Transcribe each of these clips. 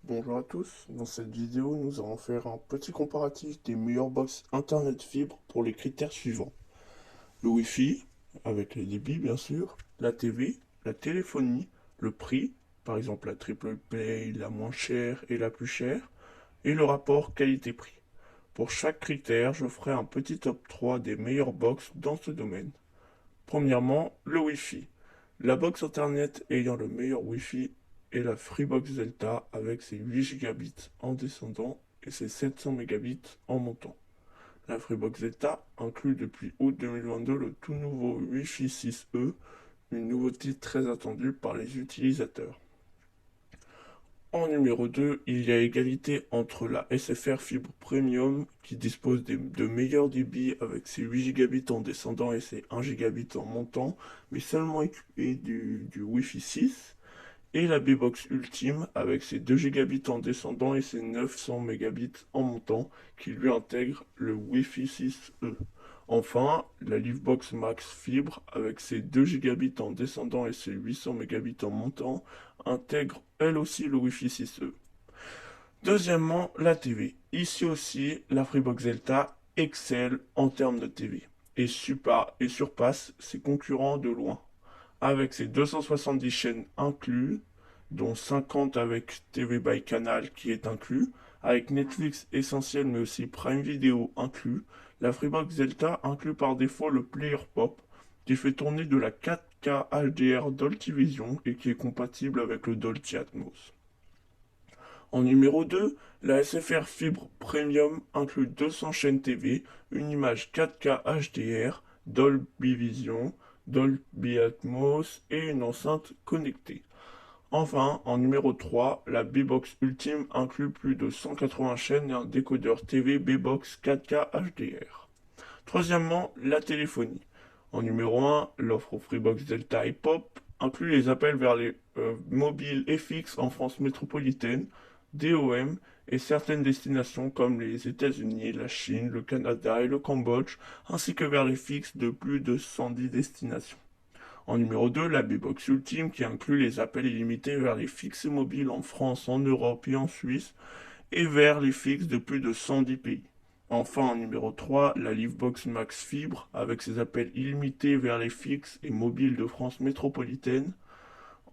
Bonjour à tous, dans cette vidéo nous allons faire un petit comparatif des meilleures box internet fibre pour les critères suivants. Le Wi-Fi, avec les débits bien sûr, la TV, la téléphonie, le prix, par exemple la triple play, la moins chère et la plus chère, et le rapport qualité-prix. Pour chaque critère, je ferai un petit top 3 des meilleures box dans ce domaine. Premièrement, le Wi-Fi. La box internet ayant le meilleur Wi-Fi est la Freebox Delta avec ses 8 gigabits en descendant et ses 700 mégabits en montant. La Freebox Delta inclut depuis août 2022 le tout nouveau Wi-Fi 6E, une nouveauté très attendue par les utilisateurs. En numéro 2, il y a égalité entre la SFR Fibre Premium qui dispose de meilleurs débits avec ses 8 gigabits en descendant et ses 1 gigabit en montant, mais seulement équipée du Wi-Fi 6, et la B-Box Ultime avec ses 2 gigabits en descendant et ses 900 mégabits en montant qui lui intègre le Wi-Fi 6E. Enfin, la Livebox Max Fibre avec ses 2 gigabits en descendant et ses 800 mégabits en montant intègre elle aussi le Wi-Fi 6E. Deuxièmement, la TV. Ici aussi, la Freebox Delta excelle en termes de TV et surpasse ses concurrents de loin. Avec ses 270 chaînes inclus, dont 50 avec TV by Canal qui est inclus, avec Netflix essentiel mais aussi Prime Video inclus, la Freebox Delta inclut par défaut le Player Pop qui fait tourner de la 4K HDR Dolby Vision et qui est compatible avec le Dolby Atmos. En numéro 2, la SFR Fibre Premium inclut 200 chaînes TV, une image 4K HDR, Dolby Vision, Dolby Atmos et une enceinte connectée. Enfin, en numéro 3, la B-Box Ultime inclut plus de 180 chaînes et un décodeur TV B-Box 4K HDR. Troisièmement, la téléphonie. En numéro 1, l'offre Freebox Delta et Pop inclut les appels vers les mobiles et fixes en France métropolitaine, DOM et certaines destinations comme les États-Unis, la Chine, le Canada et le Cambodge, ainsi que vers les fixes de plus de 110 destinations. En numéro 2, la B-Box Ultime qui inclut les appels illimités vers les fixes mobiles en France, en Europe et en Suisse et vers les fixes de plus de 110 pays. Enfin, en numéro 3, la Livebox Max Fibre avec ses appels illimités vers les fixes et mobiles de France métropolitaine,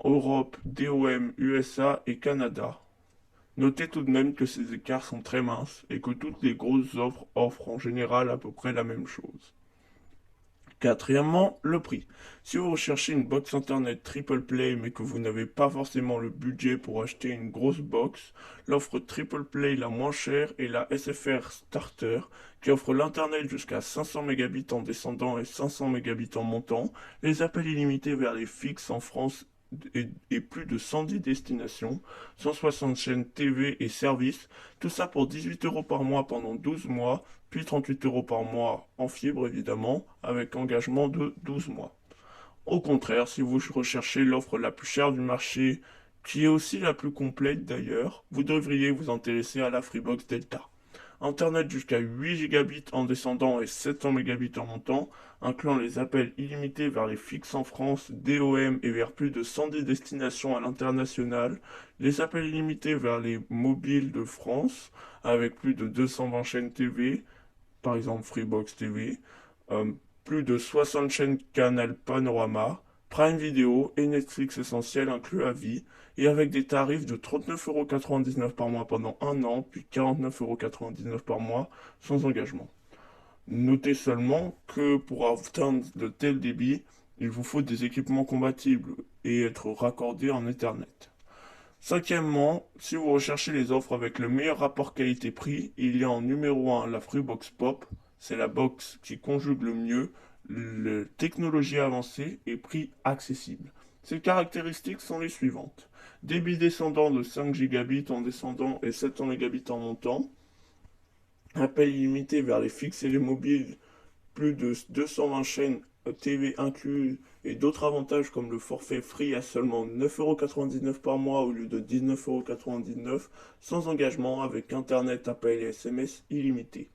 Europe, DOM, USA et Canada. Notez tout de même que ces écarts sont très minces et que toutes les grosses offres offrent en général à peu près la même chose. Quatrièmement, le prix. Si vous recherchez une box internet triple play mais que vous n'avez pas forcément le budget pour acheter une grosse box, l'offre triple play la moins chère est la SFR Starter qui offre l'internet jusqu'à 500 mégabits en descendant et 500 mégabits en montant, les appels illimités vers les fixes en France et plus de 110 destinations, 160 chaînes TV et services, tout ça pour 18 euros par mois pendant 12 mois, puis 38 euros par mois en fibre évidemment, avec engagement de 12 mois. Au contraire, si vous recherchez l'offre la plus chère du marché, qui est aussi la plus complète d'ailleurs, vous devriez vous intéresser à la Freebox Delta. Internet jusqu'à 8 gigabits en descendant et 700 mégabits en montant, incluant les appels illimités vers les fixes en France, DOM et vers plus de 110 destinations à l'international, les appels illimités vers les mobiles de France, avec plus de 220 chaînes TV, par exemple Freebox TV, euh, plus de 60 chaînes Canal Panorama, Prime Video et Netflix essentiel inclus à vie, et avec des tarifs de 39,99€ par mois pendant un an, puis 49,99€ par mois sans engagement. Notez seulement que pour atteindre de tels débits, il vous faut des équipements compatibles et être raccordé en Ethernet. Cinquièmement, si vous recherchez les offres avec le meilleur rapport qualité-prix, il y a en numéro 1 la Freebox Pop. C'est la box qui conjugue le mieux technologie avancée et prix accessible. Ses caractéristiques sont les suivantes. Débit descendant de 5 gigabits en descendant et 700 mégabits en montant. Appel illimité vers les fixes et les mobiles, plus de 220 chaînes TV incluses et d'autres avantages comme le forfait free à seulement 9,99€ par mois au lieu de 19,99€ sans engagement avec internet, appel et SMS illimité.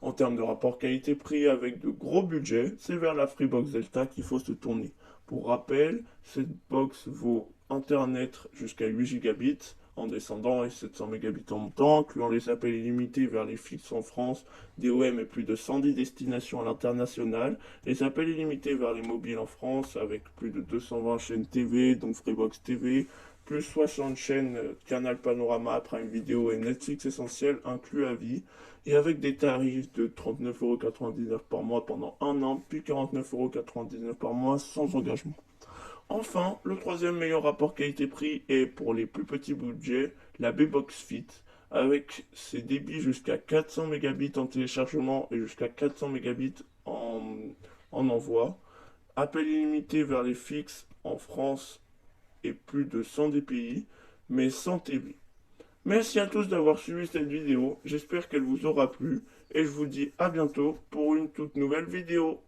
En termes de rapport qualité-prix avec de gros budgets, c'est vers la Freebox Delta qu'il faut se tourner. Pour rappel, cette box vaut Internet jusqu'à 8 gigabits en descendant et 700 mégabits en montant, incluant les appels illimités vers les fixes en France, DOM et plus de 110 destinations à l'international, les appels illimités vers les mobiles en France avec plus de 220 chaînes TV, dont Freebox TV, plus 60 chaînes Canal Panorama, Prime Video et Netflix Essentiel inclus à vie, et avec des tarifs de 39,99€ par mois pendant un an, puis 49,99€ par mois sans engagement. Enfin, le troisième meilleur rapport qualité-prix est pour les plus petits budgets, la B-Box Fit, avec ses débits jusqu'à 400 mégabits en téléchargement et jusqu'à 400 mégabits en envoi, appel illimité vers les fixes en France et plus de 100 DPI, mais sans TV. Merci à tous d'avoir suivi cette vidéo, j'espère qu'elle vous aura plu, et je vous dis à bientôt pour une toute nouvelle vidéo.